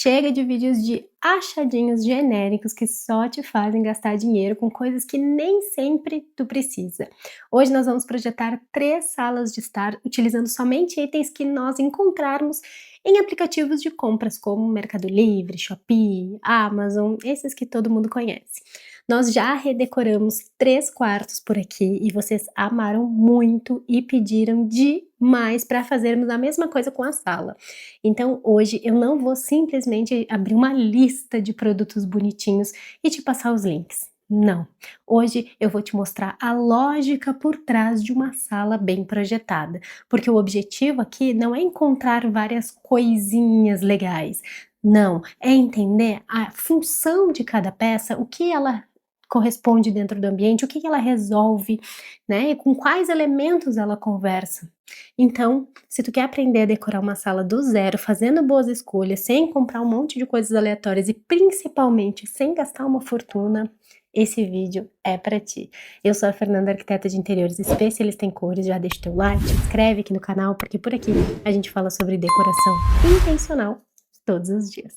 Chega de vídeos de achadinhos genéricos que só te fazem gastar dinheiro com coisas que nem sempre tu precisa. Hoje nós vamos projetar 3 salas de estar utilizando somente itens que nós encontrarmos em aplicativos de compras como Mercado Livre, Shopee, Amazon, esses que todo mundo conhece. Nós já redecoramos 3 quartos por aqui e vocês amaram muito e pediram demais para fazermos a mesma coisa com a sala. Então hoje eu não vou simplesmente abrir uma lista de produtos bonitinhos e te passar os links. Não. Hoje eu vou te mostrar a lógica por trás de uma sala bem projetada, porque o objetivo aqui não é encontrar várias coisinhas legais. Não, é entender a função de cada peça, o que ela corresponde dentro do ambiente, o que ela resolve, né? E com quais elementos ela conversa. Então, se tu quer aprender a decorar uma sala do zero, fazendo boas escolhas, sem comprar um monte de coisas aleatórias e principalmente sem gastar uma fortuna, esse vídeo é para ti. Eu sou a Fernanda, arquiteta de interiores especialista em cores. Já deixa teu like, se inscreve aqui no canal, porque por aqui a gente fala sobre decoração intencional todos os dias.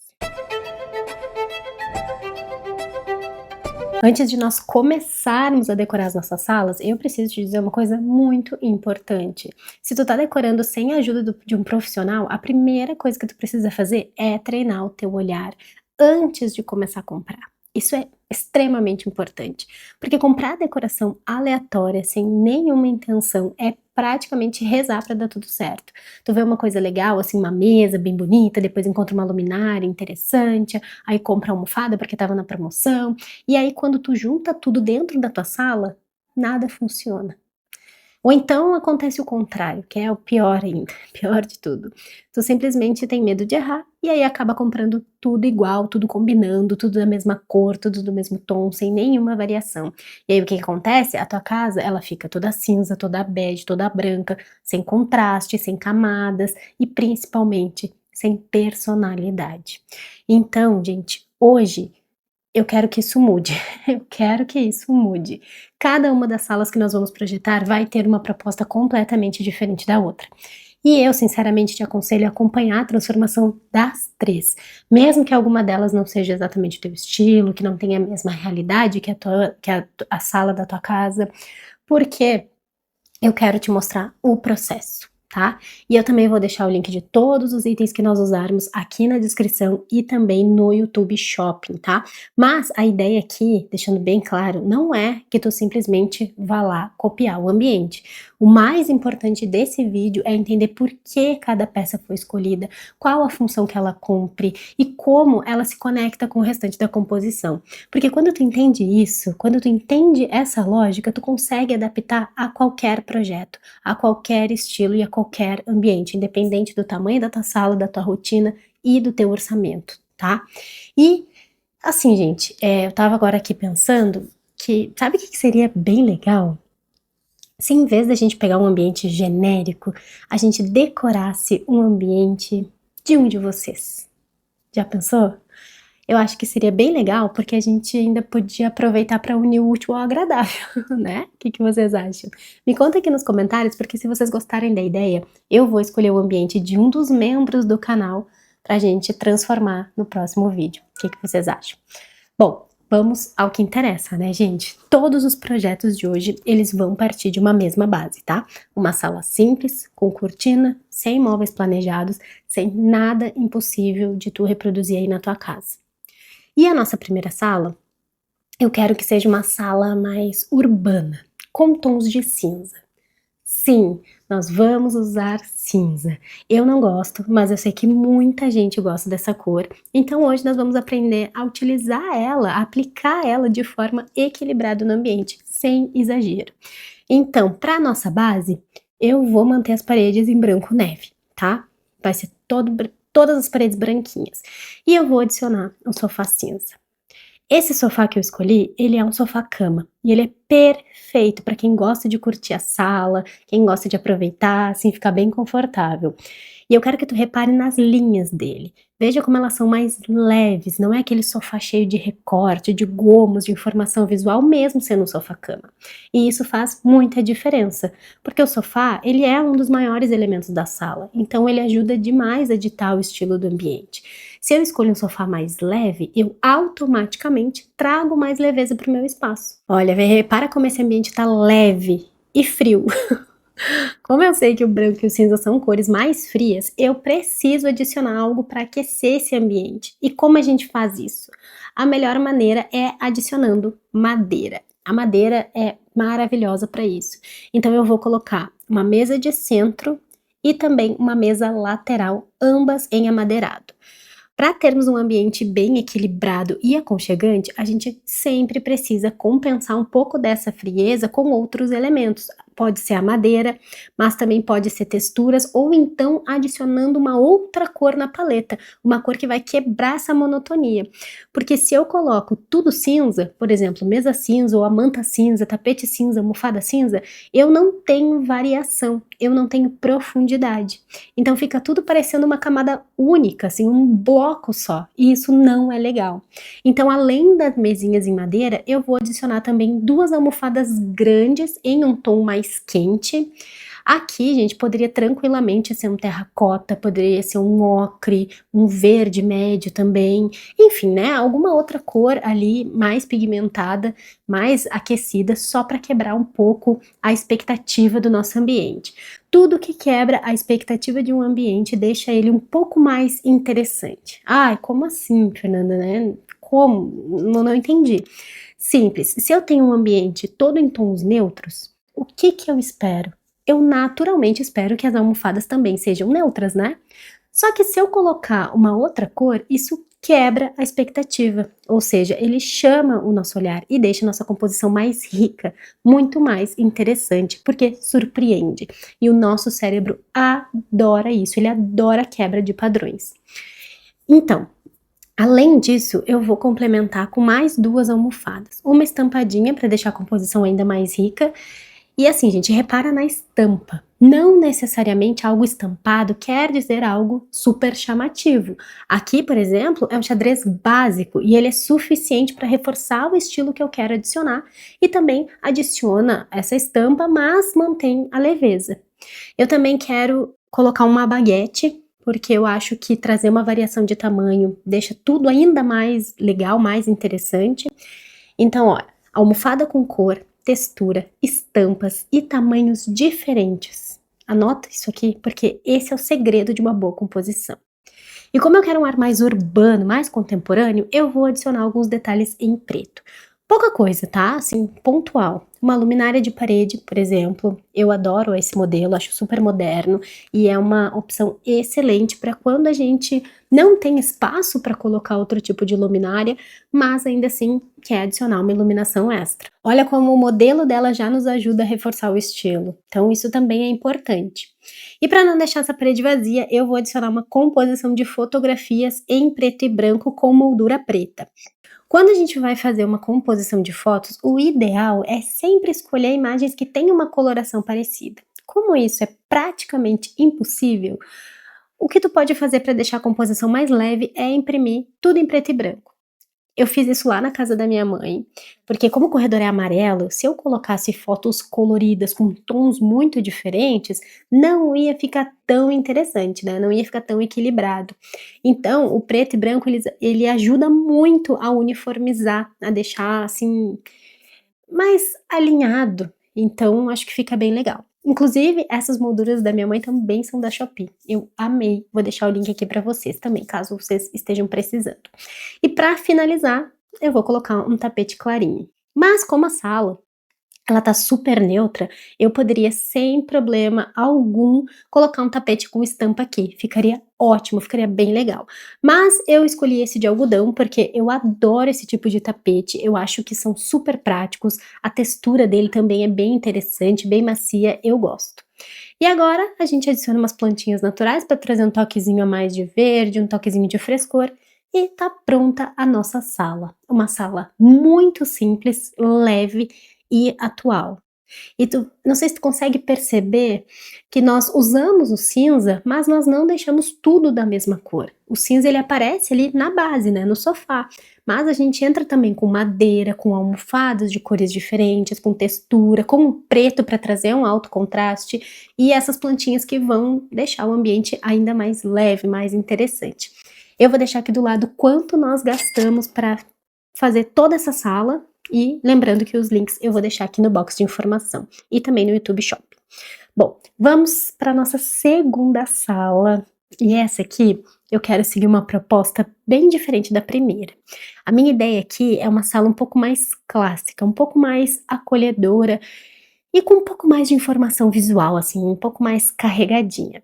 Antes de nós começarmos a decorar as nossas salas, eu preciso te dizer uma coisa muito importante. Se tu tá decorando sem a ajuda de um profissional, a primeira coisa que tu precisa fazer é treinar o teu olhar antes de começar a comprar. Isso é extremamente importante, porque comprar decoração aleatória, sem nenhuma intenção, é praticamente rezar para dar tudo certo. Tu vê uma coisa legal, assim, uma mesa bem bonita, depois encontra uma luminária interessante, aí compra a almofada porque estava na promoção, e aí quando tu junta tudo dentro da tua sala, nada funciona. Ou então acontece o contrário, que é o pior ainda, pior de tudo. Tu simplesmente tem medo de errar e aí acaba comprando tudo igual, tudo combinando, tudo da mesma cor, tudo do mesmo tom, sem nenhuma variação. E aí o que acontece? A tua casa, ela fica toda cinza, toda bege, toda branca, sem contraste, sem camadas e principalmente sem personalidade. Então, gente, hoje eu quero que isso mude, eu quero que isso mude. Cada uma das salas que nós vamos projetar vai ter uma proposta completamente diferente da outra. E eu, sinceramente, te aconselho a acompanhar a transformação das 3, mesmo que alguma delas não seja exatamente o teu estilo, que não tenha a mesma realidade que a sala da tua casa, porque eu quero te mostrar o processo, tá? E eu também vou deixar o link de todos os itens que nós usarmos aqui na descrição e também no YouTube Shopping, tá? Mas a ideia aqui, deixando bem claro, não é que tu simplesmente vá lá copiar o ambiente. O mais importante desse vídeo é entender por que cada peça foi escolhida, qual a função que ela cumpre e como ela se conecta com o restante da composição. Porque quando tu entende isso, quando tu entende essa lógica, tu consegue adaptar a qualquer projeto, a qualquer estilo e a qualquer ambiente, independente do tamanho da tua sala, da tua rotina e do teu orçamento, tá? E, assim, gente, eu tava agora aqui pensando que, sabe o que seria bem legal? Se em vez da gente pegar um ambiente genérico, a gente decorasse um ambiente de um de vocês. Já pensou? Eu acho que seria bem legal, porque a gente ainda podia aproveitar para unir o útil ao agradável, né? O que vocês acham? Me conta aqui nos comentários, porque se vocês gostarem da ideia, eu vou escolher o ambiente de um dos membros do canal pra gente transformar no próximo vídeo. O que vocês acham? Bom, vamos ao que interessa, né, gente? Todos os projetos de hoje, eles vão partir de uma mesma base, tá? Uma sala simples, com cortina, sem móveis planejados, sem nada impossível de tu reproduzir aí na tua casa. E a nossa primeira sala, eu quero que seja uma sala mais urbana, com tons de cinza. Sim, nós vamos usar cinza. Eu não gosto, mas eu sei que muita gente gosta dessa cor. Então hoje nós vamos aprender a utilizar ela, a aplicar ela de forma equilibrada no ambiente, sem exagero. Então, para nossa base, eu vou manter as paredes em branco neve, tá? Vai ser todas as paredes branquinhas. E eu vou adicionar um sofá cinza. Esse sofá que eu escolhi, ele é um sofá-cama e ele é perfeito para quem gosta de curtir a sala, quem gosta de aproveitar, assim, ficar bem confortável. E eu quero que tu repare nas linhas dele. Veja como elas são mais leves, não é aquele sofá cheio de recorte, de gomos, de informação visual, mesmo sendo um sofá-cama. E isso faz muita diferença, porque o sofá, ele é um dos maiores elementos da sala, então ele ajuda demais a ditar o estilo do ambiente. Se eu escolho um sofá mais leve, eu automaticamente trago mais leveza para o meu espaço. Olha, repara como esse ambiente tá leve e frio. Como eu sei que o branco e o cinza são cores mais frias, eu preciso adicionar algo para aquecer esse ambiente. E como a gente faz isso? A melhor maneira é adicionando madeira. A madeira é maravilhosa para isso. Então eu vou colocar uma mesa de centro e também uma mesa lateral, ambas em amadeirado. Para termos um ambiente bem equilibrado e aconchegante, a gente sempre precisa compensar um pouco dessa frieza com outros elementos. Pode ser a madeira, mas também pode ser texturas ou então adicionando uma outra cor na paleta, uma cor que vai quebrar essa monotonia. Porque se eu coloco tudo cinza, por exemplo, mesa cinza ou a manta cinza, tapete cinza, almofada cinza, eu não tenho variação, eu não tenho profundidade. Então fica tudo parecendo uma camada única, assim, um bloco só, e isso não é legal. Então, além das mesinhas em madeira, eu vou adicionar também 2 almofadas grandes em um tom mais quente. Aqui, gente, poderia tranquilamente ser um terracota, poderia ser um ocre, um verde médio também, enfim, né, alguma outra cor ali mais pigmentada, mais aquecida, só para quebrar um pouco a expectativa do nosso ambiente. Tudo que quebra a expectativa de um ambiente deixa ele um pouco mais interessante. Ai, como assim, Fernanda, né? Como? Não entendi. Simples. Se eu tenho um ambiente todo em tons neutros, o que eu espero? Eu naturalmente espero que as almofadas também sejam neutras, né? Só que se eu colocar uma outra cor, isso quebra a expectativa, ou seja, ele chama o nosso olhar e deixa a nossa composição mais rica, muito mais interessante, porque surpreende. E o nosso cérebro adora isso, ele adora quebra de padrões. Então, além disso, eu vou complementar com mais 2 almofadas. Uma estampadinha para deixar a composição ainda mais rica. E assim, gente, repara na estampa. Não necessariamente algo estampado quer dizer algo super chamativo. Aqui, por exemplo, é um xadrez básico e ele é suficiente para reforçar o estilo que eu quero adicionar e também adiciona essa estampa, mas mantém a leveza. Eu também quero colocar uma baguete, porque eu acho que trazer uma variação de tamanho deixa tudo ainda mais legal, mais interessante. Então, olha, almofada com cor, textura, estampas e tamanhos diferentes. Anota isso aqui, porque esse é o segredo de uma boa composição. E como eu quero um ar mais urbano, mais contemporâneo, eu vou adicionar alguns detalhes em preto. Pouca coisa, tá? Assim, pontual. Uma luminária de parede, por exemplo. Eu adoro esse modelo, acho super moderno e é uma opção excelente para quando a gente não tem espaço para colocar outro tipo de luminária, mas ainda assim quer adicionar uma iluminação extra. Olha como o modelo dela já nos ajuda a reforçar o estilo. Então isso também é importante. E para não deixar essa parede vazia, eu vou adicionar uma composição de fotografias em preto e branco com moldura preta. Quando a gente vai fazer uma composição de fotos, o ideal é sempre escolher imagens que tenham uma coloração parecida. Como isso é praticamente impossível, o que tu pode fazer para deixar a composição mais leve é imprimir tudo em preto e branco. Eu fiz isso lá na casa da minha mãe, porque como o corredor é amarelo, se eu colocasse fotos coloridas com tons muito diferentes, não ia ficar tão interessante, né? Não ia ficar tão equilibrado. Então, o preto e branco, ele ajuda muito a uniformizar, a deixar, assim, mais alinhado. Então, acho que fica bem legal. Inclusive, essas molduras da minha mãe também são da Shopee. Eu amei. Vou deixar o link aqui para vocês também, caso vocês estejam precisando. E para finalizar, eu vou colocar um tapete clarinho. Mas como a sala ela tá super neutra, eu poderia sem problema algum colocar um tapete com estampa aqui, ficaria ótimo, ficaria bem legal. Mas eu escolhi esse de algodão porque eu adoro esse tipo de tapete, eu acho que são super práticos, a textura dele também é bem interessante, bem macia, eu gosto. E agora a gente adiciona umas plantinhas naturais para trazer um toquezinho a mais de verde, um toquezinho de frescor e tá pronta a nossa sala. Uma sala muito simples, leve e atual. E não sei se tu consegue perceber que nós usamos o cinza, mas nós não deixamos tudo da mesma cor. O cinza ele aparece ali na base, né, no sofá, mas a gente entra também com madeira, com almofadas de cores diferentes, com textura, com o preto para trazer um alto contraste e essas plantinhas que vão deixar o ambiente ainda mais leve, mais interessante. Eu vou deixar aqui do lado quanto nós gastamos para fazer toda essa sala e lembrando que os links eu vou deixar aqui no box de informação e também no YouTube Shop. Bom, vamos para nossa segunda sala e essa aqui eu quero seguir uma proposta bem diferente da primeira. A minha ideia aqui é uma sala um pouco mais clássica, um pouco mais acolhedora e com um pouco mais de informação visual, assim, um pouco mais carregadinha.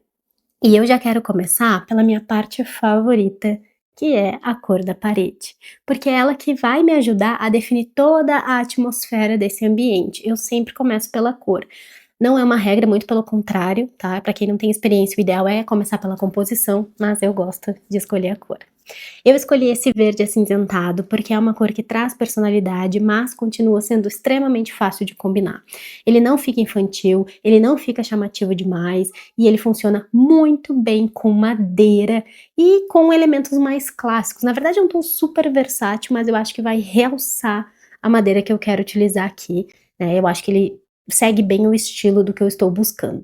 E eu já quero começar pela minha parte favorita, que é a cor da parede, porque é ela que vai me ajudar a definir toda a atmosfera desse ambiente. Eu sempre começo pela cor. Não é uma regra, muito pelo contrário, tá? Para quem não tem experiência, o ideal é começar pela composição, mas eu gosto de escolher a cor. Eu escolhi esse verde acinzentado porque é uma cor que traz personalidade, mas continua sendo extremamente fácil de combinar. Ele não fica infantil, ele não fica chamativo demais e ele funciona muito bem com madeira e com elementos mais clássicos. Na verdade é um tom super versátil, mas eu acho que vai realçar a madeira que eu quero utilizar aqui, né? Eu acho que ele segue bem o estilo do que eu estou buscando.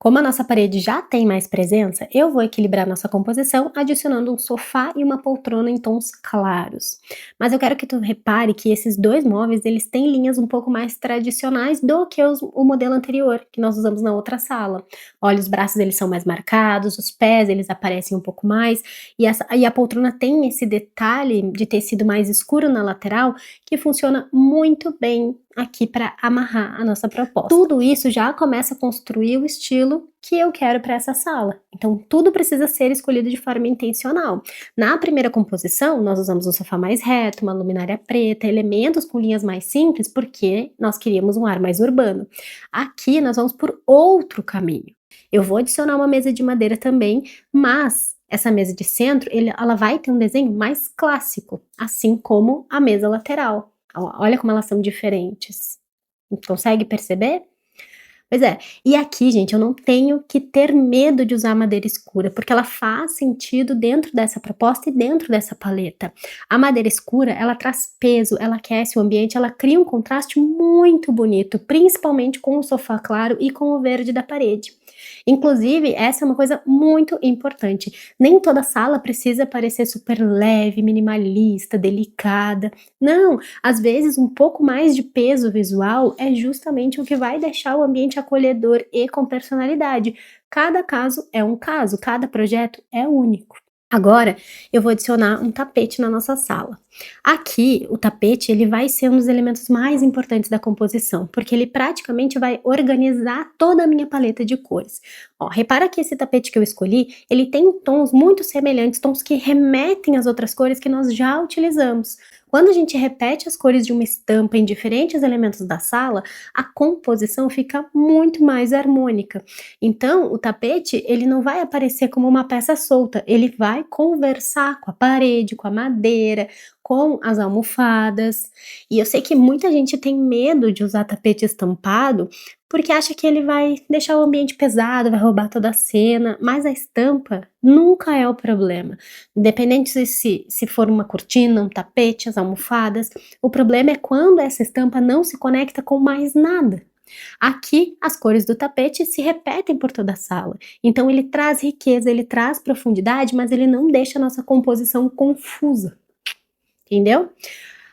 Como a nossa parede já tem mais presença, eu vou equilibrar nossa composição adicionando um sofá e uma poltrona em tons claros. Mas eu quero que tu repare que esses dois móveis eles têm linhas um pouco mais tradicionais do que o modelo anterior que nós usamos na outra sala. Olha, os braços eles são mais marcados, os pés eles aparecem um pouco mais e a poltrona tem esse detalhe de tecido mais escuro na lateral que funciona muito bem aqui para amarrar a nossa proposta. Tudo isso já começa a construir o estilo que eu quero para essa sala. Então, tudo precisa ser escolhido de forma intencional. Na primeira composição, nós usamos um sofá mais reto, uma luminária preta, elementos com linhas mais simples, porque nós queríamos um ar mais urbano. Aqui, nós vamos por outro caminho. Eu vou adicionar uma mesa de madeira também, mas essa mesa de centro, ela vai ter um desenho mais clássico, assim como a mesa lateral. Olha como elas são diferentes. Consegue perceber? Pois é. E aqui, gente, eu não tenho que ter medo de usar madeira escura, porque ela faz sentido dentro dessa proposta e dentro dessa paleta. A madeira escura, ela traz peso, ela aquece o ambiente, ela cria um contraste muito bonito, principalmente com o sofá claro e com o verde da parede. Inclusive, essa é uma coisa muito importante. Nem toda sala precisa parecer super leve, minimalista, delicada. Não, às vezes um pouco mais de peso visual é justamente o que vai deixar o ambiente acolhedor e com personalidade. Cada caso é um caso, cada projeto é único. Agora eu vou adicionar um tapete na nossa sala. Aqui, o tapete ele vai ser um dos elementos mais importantes da composição, porque ele praticamente vai organizar toda a minha paleta de cores. Ó, repara que esse tapete que eu escolhi, ele tem tons muito semelhantes, tons que remetem às outras cores que nós já utilizamos. Quando a gente repete as cores de uma estampa em diferentes elementos da sala, a composição fica muito mais harmônica. Então, o tapete, ele não vai aparecer como uma peça solta, ele vai conversar com a parede, com a madeira, com as almofadas. E eu sei que muita gente tem medo de usar tapete estampado, porque acha que ele vai deixar o ambiente pesado, vai roubar toda a cena, mas a estampa nunca é o problema. Independente se for uma cortina, um tapete, as almofadas, o problema é quando essa estampa não se conecta com mais nada. Aqui, as cores do tapete se repetem por toda a sala, então ele traz riqueza, ele traz profundidade, mas ele não deixa a nossa composição confusa, entendeu?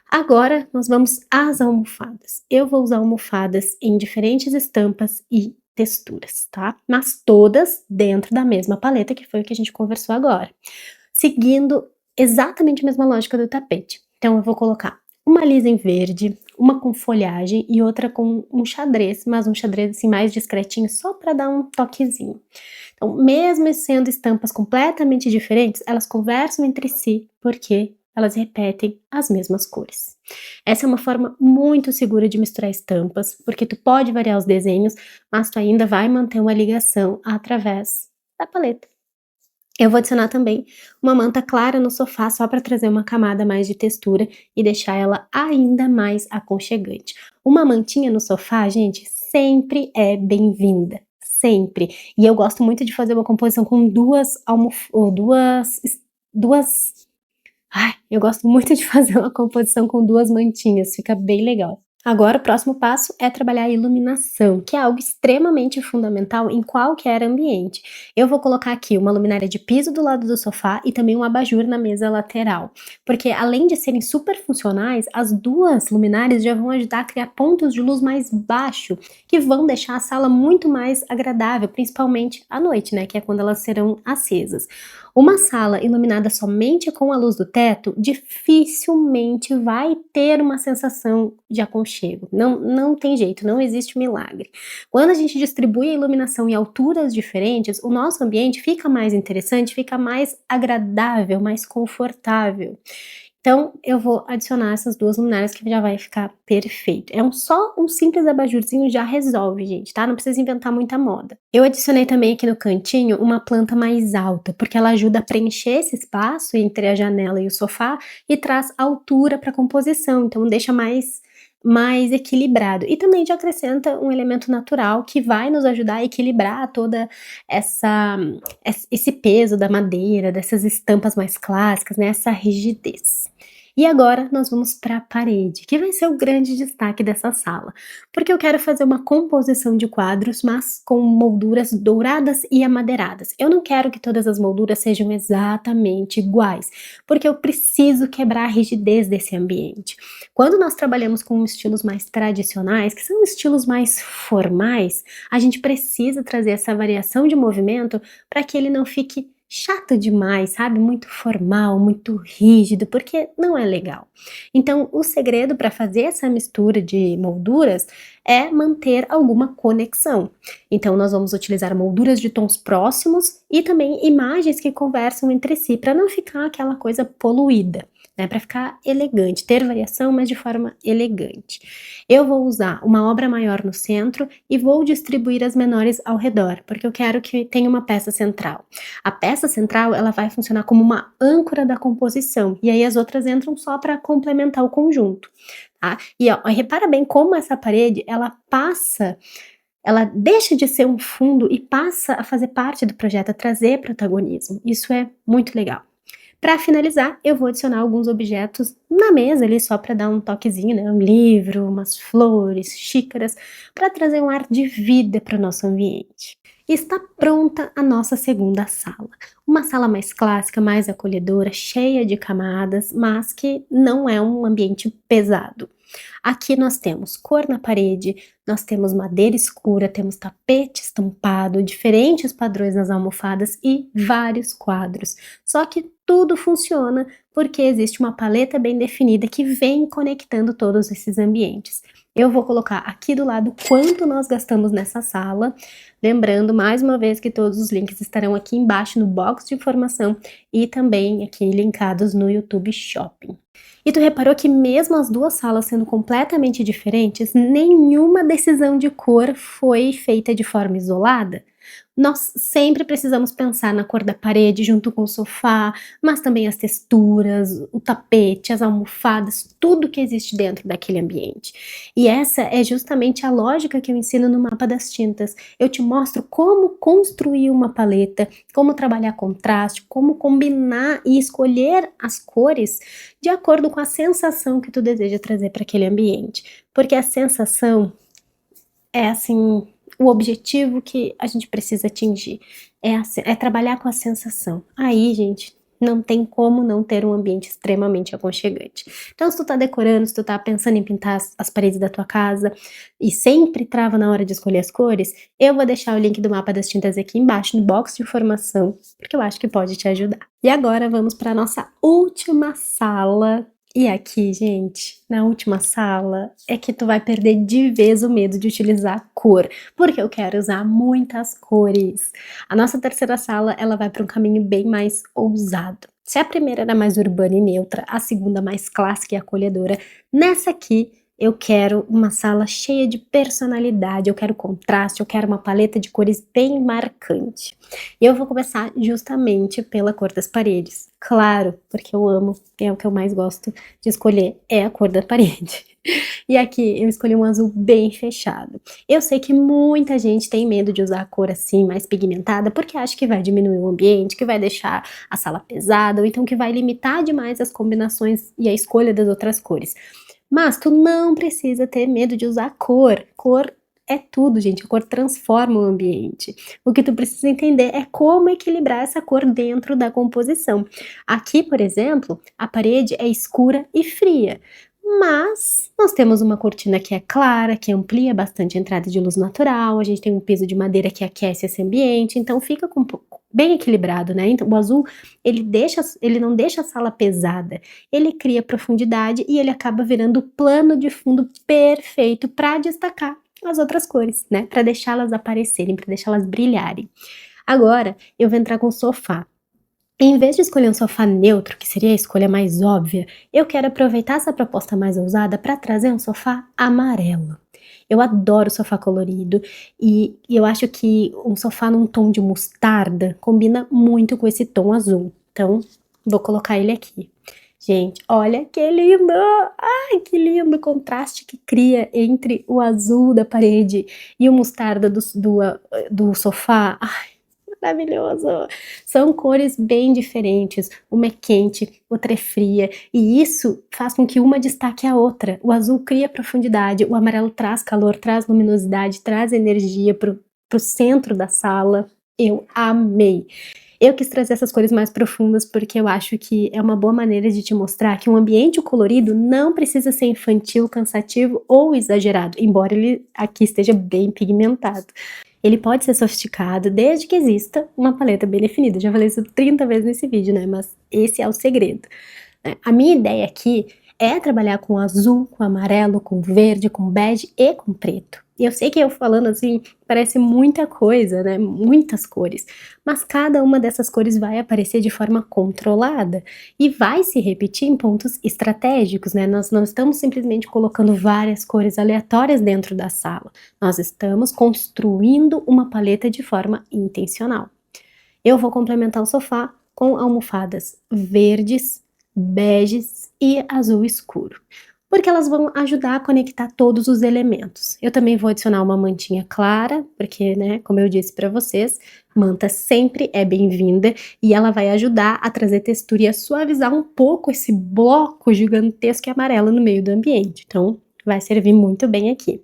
Agora, nós vamos às almofadas. Eu vou usar almofadas em diferentes estampas e texturas, tá? Mas todas dentro da mesma paleta, que foi o que a gente conversou agora, seguindo exatamente a mesma lógica do tapete. Então eu vou colocar uma lisa em verde, uma com folhagem e outra com um xadrez, mas um xadrez assim mais discretinho, só para dar um toquezinho. Então, mesmo sendo estampas completamente diferentes, elas conversam entre si, porque elas repetem as mesmas cores. Essa é uma forma muito segura de misturar estampas, porque tu pode variar os desenhos, mas tu ainda vai manter uma ligação através da paleta. Eu vou adicionar também uma manta clara no sofá só para trazer uma camada mais de textura e deixar ela ainda mais aconchegante. Uma mantinha no sofá, gente, sempre é bem-vinda, sempre. E eu gosto muito de fazer uma composição com duas. Ai, eu gosto muito de fazer uma composição com duas mantinhas, fica bem legal. Agora, o próximo passo é trabalhar a iluminação, que é algo extremamente fundamental em qualquer ambiente. Eu vou colocar aqui uma luminária de piso do lado do sofá e também um abajur na mesa lateral, porque além de serem super funcionais, as duas luminárias já vão ajudar a criar pontos de luz mais baixo, que vão deixar a sala muito mais agradável, principalmente à noite, né, que é quando elas serão acesas. Uma sala iluminada somente com a luz do teto dificilmente vai ter uma sensação de aconchego. Não tem jeito, não existe milagre. Quando a gente distribui a iluminação em alturas diferentes, o nosso ambiente fica mais interessante, fica mais agradável, mais confortável. Então, eu vou adicionar essas duas luminárias que já vai ficar perfeito. Só um simples abajurzinho já resolve, gente, tá? Não precisa inventar muita moda. Eu adicionei também aqui no cantinho uma planta mais alta, porque ela ajuda a preencher esse espaço entre a janela e o sofá e traz altura para a composição, então deixa mais equilibrado. E também já acrescenta um elemento natural que vai nos ajudar a equilibrar toda essa esse peso da madeira, dessas estampas mais clássicas, né, essa rigidez. E agora nós vamos para a parede, que vai ser o grande destaque dessa sala, porque eu quero fazer uma composição de quadros, mas com molduras douradas e amadeiradas. Eu não quero que todas as molduras sejam exatamente iguais, porque eu preciso quebrar a rigidez desse ambiente. Quando nós trabalhamos com estilos mais tradicionais, que são estilos mais formais, a gente precisa trazer essa variação de movimento para que ele não fique chato demais, sabe? Muito formal, muito rígido, porque não é legal. Então, o segredo para fazer essa mistura de molduras é manter alguma conexão. Então, nós vamos utilizar molduras de tons próximos e também imagens que conversam entre si, para não ficar aquela coisa poluída, né? Para ficar elegante, ter variação, mas de forma elegante. Eu vou usar uma obra maior no centro e vou distribuir as menores ao redor, porque eu quero que tenha uma peça central. A peça central, ela vai funcionar como uma âncora da composição, e aí as outras entram só para complementar o conjunto, tá? E ó, repara bem como essa parede, ela deixa de ser um fundo e passa a fazer parte do projeto, a trazer protagonismo. Isso é muito legal. Para finalizar, eu vou adicionar alguns objetos na mesa ali só para dar um toquezinho, né? Um livro, umas flores, xícaras, para trazer um ar de vida para o nosso ambiente. Está pronta a nossa segunda sala. Uma sala mais clássica, mais acolhedora, cheia de camadas, mas que não é um ambiente pesado. Aqui nós temos cor na parede, nós temos madeira escura, temos tapete estampado, diferentes padrões nas almofadas e vários quadros. Só que tudo funciona porque existe uma paleta bem definida que vem conectando todos esses ambientes. Eu vou colocar aqui do lado quanto nós gastamos nessa sala, lembrando mais uma vez que todos os links estarão aqui embaixo no box de informação e também aqui linkados no YouTube Shopping. E tu reparou que mesmo as duas salas sendo completamente diferentes, nenhuma decisão de cor foi feita de forma isolada? Nós sempre precisamos pensar na cor da parede junto com o sofá, mas também as texturas, o tapete, as almofadas, tudo que existe dentro daquele ambiente. E essa é justamente a lógica que eu ensino no mapa das tintas. Eu te mostro como construir uma paleta, como trabalhar contraste, como combinar e escolher as cores de acordo com a sensação que tu deseja trazer para aquele ambiente. Porque a sensação é assim o objetivo que a gente precisa atingir, é trabalhar com a sensação. Aí, gente, não tem como não ter um ambiente extremamente aconchegante. Então, se tu tá decorando, se tu tá pensando em pintar as paredes da tua casa e sempre trava na hora de escolher as cores, eu vou deixar o link do mapa das tintas aqui embaixo no box de informação, porque eu acho que pode te ajudar. E agora vamos para nossa última sala. E aqui, gente, na última sala, é que tu vai perder de vez o medo de utilizar cor, porque eu quero usar muitas cores. A nossa terceira sala, ela vai para um caminho bem mais ousado. Se a primeira era mais urbana e neutra, a segunda mais clássica e acolhedora, nessa aqui eu quero uma sala cheia de personalidade, eu quero contraste, eu quero uma paleta de cores bem marcante. E eu vou começar justamente pela cor das paredes. Claro, porque eu amo, é o que eu mais gosto de escolher, é a cor da parede. E aqui eu escolhi um azul bem fechado. Eu sei que muita gente tem medo de usar a cor assim, mais pigmentada, porque acha que vai diminuir o ambiente, que vai deixar a sala pesada, ou então que vai limitar demais as combinações e a escolha das outras cores. Mas tu não precisa ter medo de usar cor. Cor é tudo, gente. A cor transforma o ambiente. O que tu precisa entender é como equilibrar essa cor dentro da composição. Aqui, por exemplo, a parede é escura e fria. Mas nós temos uma cortina que é clara, que amplia bastante a entrada de luz natural, a gente tem um piso de madeira que aquece esse ambiente, então fica bem equilibrado, né? Então, o azul, ele não deixa a sala pesada, ele cria profundidade e ele acaba virando o plano de fundo perfeito para destacar as outras cores, né? Para deixá-las aparecerem, para deixá-las brilharem. Agora, eu vou entrar com o sofá. Em vez de escolher um sofá neutro, que seria a escolha mais óbvia, eu quero aproveitar essa proposta mais ousada para trazer um sofá amarelo. Eu adoro sofá colorido e eu acho que um sofá num tom de mostarda combina muito com esse tom azul. Então, vou colocar ele aqui. Gente, olha que lindo! Ai, que lindo o contraste que cria entre o azul da parede e o mostarda do sofá. Ai, maravilhoso! São cores bem diferentes, uma é quente, outra é fria, e isso faz com que uma destaque a outra. O azul cria profundidade, o amarelo traz calor, traz luminosidade, traz energia pro centro da sala. Eu amei! Eu quis trazer essas cores mais profundas porque eu acho que é uma boa maneira de te mostrar que um ambiente colorido não precisa ser infantil, cansativo ou exagerado, embora ele aqui esteja bem pigmentado. Ele pode ser sofisticado desde que exista uma paleta bem definida. Já falei isso 30 vezes nesse vídeo, né? Mas esse é o segredo. A minha ideia aqui é trabalhar com azul, com amarelo, com verde, com bege e com preto. E eu sei que eu falando assim parece muita coisa, né? Muitas cores. Mas cada uma dessas cores vai aparecer de forma controlada e vai se repetir em pontos estratégicos, né? Nós não estamos simplesmente colocando várias cores aleatórias dentro da sala. Nós estamos construindo uma paleta de forma intencional. Eu vou complementar o sofá com almofadas verdes, beges e azul escuro, porque elas vão ajudar a conectar todos os elementos. Eu também vou adicionar uma mantinha clara, porque, né, como eu disse para vocês, manta sempre é bem-vinda e ela vai ajudar a trazer textura e a suavizar um pouco esse bloco gigantesco e amarelo no meio do ambiente. Então, vai servir muito bem aqui.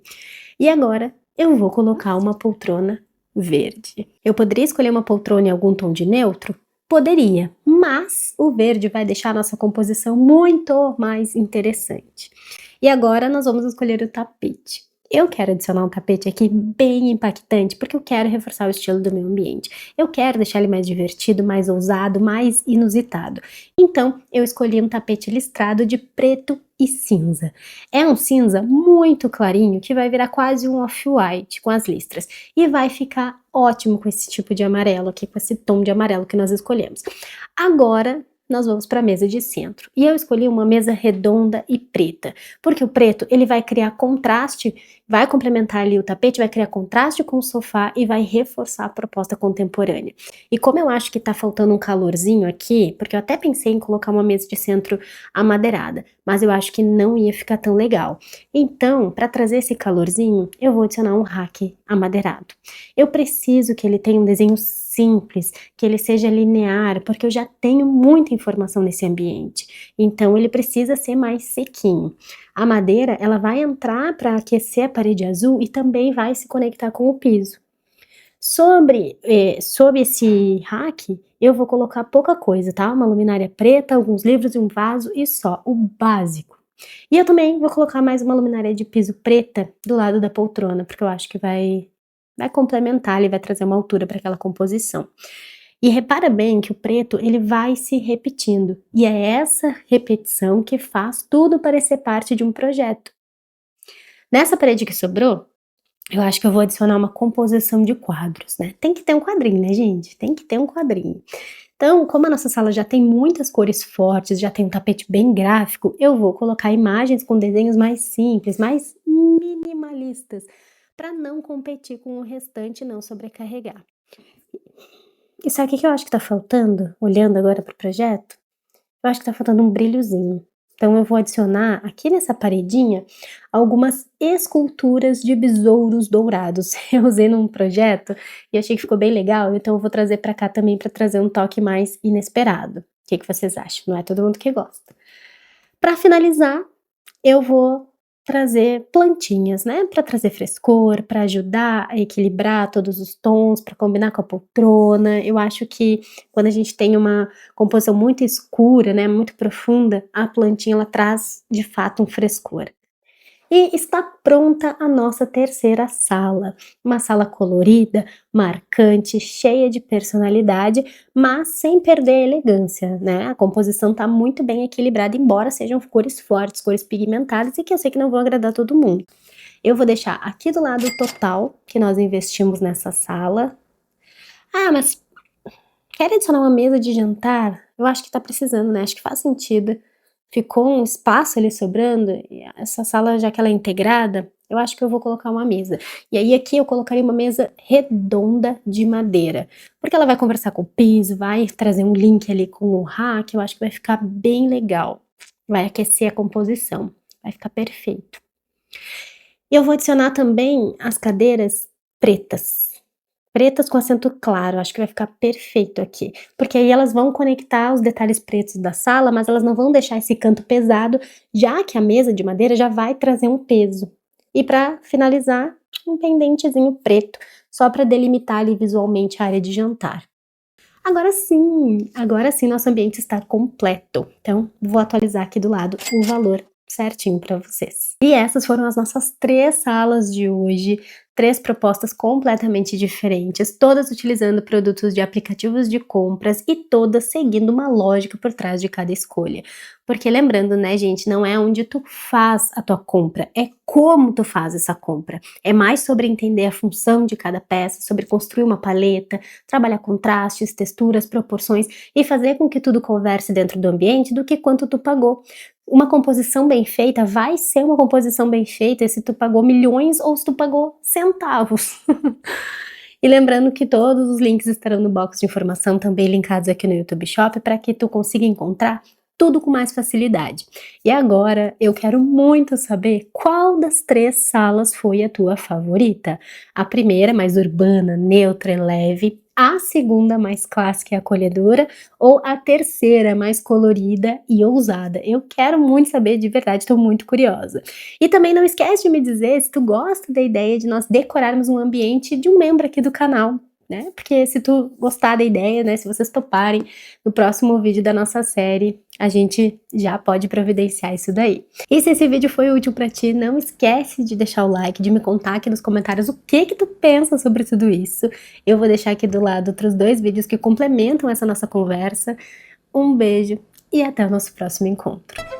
E agora eu vou colocar uma poltrona verde. Eu poderia escolher uma poltrona em algum tom de neutro? Poderia, mas o verde vai deixar a nossa composição muito mais interessante. E agora nós vamos escolher o tapete. Eu quero adicionar um tapete aqui bem impactante, porque eu quero reforçar o estilo do meu ambiente. Eu quero deixar ele mais divertido, mais ousado, mais inusitado. Então, eu escolhi um tapete listrado de preto e cinza. É um cinza muito clarinho, que vai virar quase um off-white com as listras. E vai ficar ótimo com esse tipo de amarelo aqui, com esse tom de amarelo que nós escolhemos. Agora, nós vamos para a mesa de centro. E eu escolhi uma mesa redonda e preta, porque o preto ele vai criar contraste, vai complementar ali o tapete, vai criar contraste com o sofá e vai reforçar a proposta contemporânea. E como eu acho que tá faltando um calorzinho aqui, porque eu até pensei em colocar uma mesa de centro amadeirada, mas eu acho que não ia ficar tão legal. Então, para trazer esse calorzinho, eu vou adicionar um rack amadeirado. Eu preciso que ele tenha um desenho simples, que ele seja linear, porque eu já tenho muita informação nesse ambiente. Então ele precisa ser mais sequinho. A madeira, ela vai entrar para aquecer a parede azul e também vai se conectar com o piso. Sobre esse rack, eu vou colocar pouca coisa, tá? Uma luminária preta, alguns livros e um vaso e só, o básico. E eu também vou colocar mais uma luminária de piso preta do lado da poltrona, porque eu acho que vai complementar, ele vai trazer uma altura para aquela composição. E repara bem que o preto ele vai se repetindo, e é essa repetição que faz tudo parecer parte de um projeto. Nessa parede que sobrou, eu acho que eu vou adicionar uma composição de quadros, né? Tem que ter um quadrinho, né, gente? Tem que ter um quadrinho. Então, como a nossa sala já tem muitas cores fortes, já tem um tapete bem gráfico, eu vou colocar imagens com desenhos mais simples, mais minimalistas, para não competir com o restante e não sobrecarregar. E sabe o que eu acho que tá faltando, olhando agora para o projeto? Eu acho que tá faltando um brilhozinho. Então eu vou adicionar aqui nessa paredinha algumas esculturas de besouros dourados. Eu usei num projeto e achei que ficou bem legal, então eu vou trazer para cá também para trazer um toque mais inesperado. O que vocês acham? Não é todo mundo que gosta. Para finalizar, eu vou trazer plantinhas, né, para trazer frescor, para ajudar a equilibrar todos os tons, para combinar com a poltrona. Eu acho que quando a gente tem uma composição muito escura, né, muito profunda, a plantinha ela traz de fato um frescor. E está pronta a nossa terceira sala, uma sala colorida, marcante, cheia de personalidade, mas sem perder a elegância, né? A composição está muito bem equilibrada, embora sejam cores fortes, cores pigmentadas e que eu sei que não vão agradar todo mundo. Eu vou deixar aqui do lado o total que nós investimos nessa sala. Ah, mas quer adicionar uma mesa de jantar? Eu acho que tá precisando, né? Acho que faz sentido. Ficou um espaço ali sobrando, e essa sala, já que ela é integrada, eu acho que eu vou colocar uma mesa. E aí aqui eu colocaria uma mesa redonda de madeira, porque ela vai conversar com o piso, vai trazer um link ali com o rack, eu acho que vai ficar bem legal. Vai aquecer a composição, vai ficar perfeito. E eu vou adicionar também as cadeiras pretas. Pretas com acento claro, acho que vai ficar perfeito aqui, porque aí elas vão conectar os detalhes pretos da sala, mas elas não vão deixar esse canto pesado, já que a mesa de madeira já vai trazer um peso. E para finalizar, um pendentezinho preto, só para delimitar ali visualmente a área de jantar. Agora sim nosso ambiente está completo. Então, vou atualizar aqui do lado o valor certinho para vocês. E essas foram as nossas 3 salas de hoje, 3 propostas completamente diferentes, todas utilizando produtos de aplicativos de compras e todas seguindo uma lógica por trás de cada escolha. Porque lembrando, né, gente, não é onde tu faz a tua compra, é como tu faz essa compra. É mais sobre entender a função de cada peça, sobre construir uma paleta, trabalhar contrastes, texturas, proporções e fazer com que tudo converse dentro do ambiente do que quanto tu pagou. Uma composição bem feita vai ser uma composição bem feita se tu pagou milhões ou se tu pagou centavos. E lembrando que todos os links estarão no box de informação, também linkados aqui no YouTube Shop, para que tu consiga encontrar tudo com mais facilidade. E agora eu quero muito saber qual das 3 salas foi a tua favorita. A primeira, mais urbana, neutra e leve, a segunda, mais clássica e acolhedora, ou a terceira, mais colorida e ousada. Eu quero muito saber, de verdade, estou muito curiosa. E também não esquece de me dizer se tu gosta da ideia de nós decorarmos um ambiente de um membro aqui do canal, né? Porque se tu gostar da ideia, né, se vocês toparem, no próximo vídeo da nossa série, a gente já pode providenciar isso daí. E se esse vídeo foi útil pra ti, não esquece de deixar o like, de me contar aqui nos comentários o que tu pensa sobre tudo isso. Eu vou deixar aqui do lado outros 2 vídeos que complementam essa nossa conversa. Um beijo e até o nosso próximo encontro.